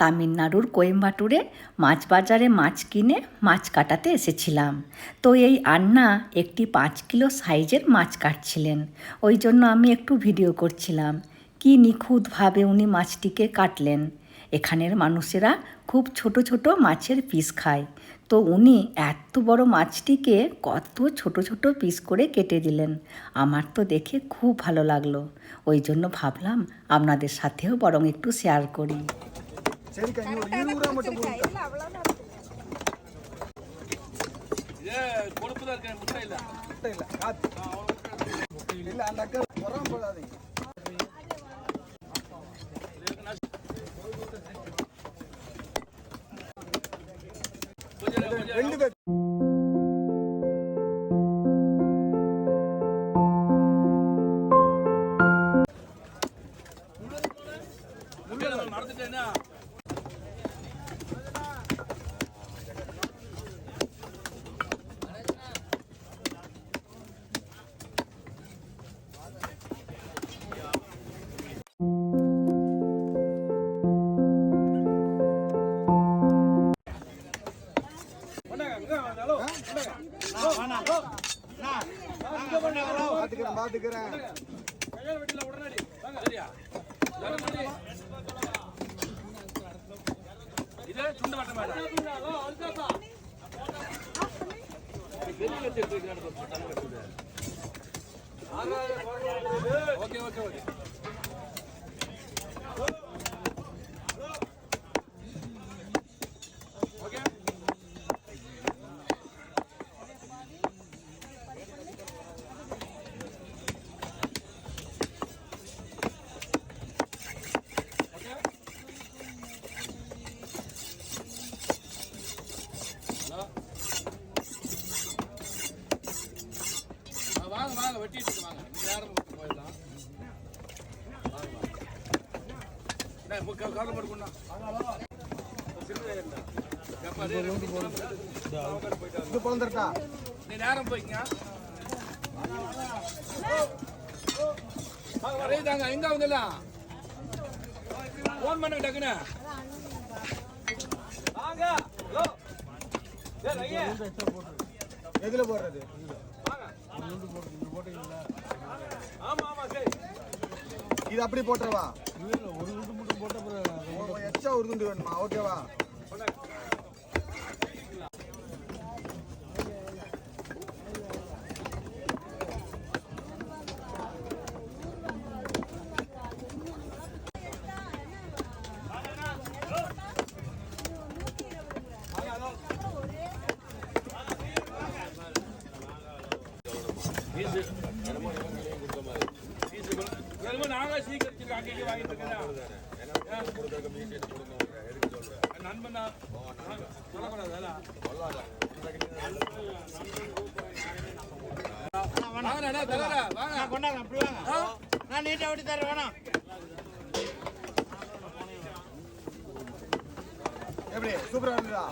তামিলনাড়ুর কোয়েম্বাটুরে মাছ বাজারে মাছ কিনে মাছ কাটাতে এসেছিলাম। তো এই আন্না একটি 5 কিলো সাইজের মাছ কাটছিলেন, ওই জন্য আমি একটু ভিডিও করছিলাম। কি নিখুঁতভাবে উনি মাছটিকে কাটলেন। এখানের মানুষেরা খুব ছোট ছোট মাছের পিস খায়, তো উনি এত বড় মাছটিকে কত ছোট ছোট পিস করে কেটে দিলেন। আমার তো দেখে খুব ভালো লাগলো, ওই জন্য ভাবলাম আপনাদের সাথেও বরং একটু শেয়ার করি। சரிக்கா நீ ஒரு 20 ரூபா மட்டும் போடுங்க. இல்ல அவ்வளவுதான் ஏ கொழுப்பு தான் இருக்கே முட்டை இல்ல காத்து இல்ல அந்த அக்கா வராம போடாதீங்க. ரெண்டு பேர் நடந்துட்டேனா பாத்துக்கிறேன் உடனடி சரியா இதே சுண்ட மாட்ட மாட்டா ஓகே ஓகே ஓகே வாங்க வாங்க வெட்டிட்டு வாங்க நீங்க யாரும் போயிடலாம் வாங்க வாங்க கால படுக்குண்ணா இது போந்துட்டா நீ நேரம் போய்ங்க வரேதாங்க எங்க வந்தலாம் ஃபோன் பண்ண டக்குனே வாங்க ஹலோ டேய் ஐயா எதுல போறது ஆமா ஆமா சரி இது அப்படி போட்றவா ஒரு துண்டு மட்டும் போட்ட அப்புறம் எக்ஸ்ட்ரா ஒரு துண்டு வேணுமா ஓகேவா நாங்க சீக்கிரம் அங்கே வாங்கிட்டு இருக்கேன் நண்பன் கொண்டாங்க அப்படி வாங்க நான் நீட்டா ஓட்டி தரேன் வேணாம் எப்படி சூப்பரா இருந்தா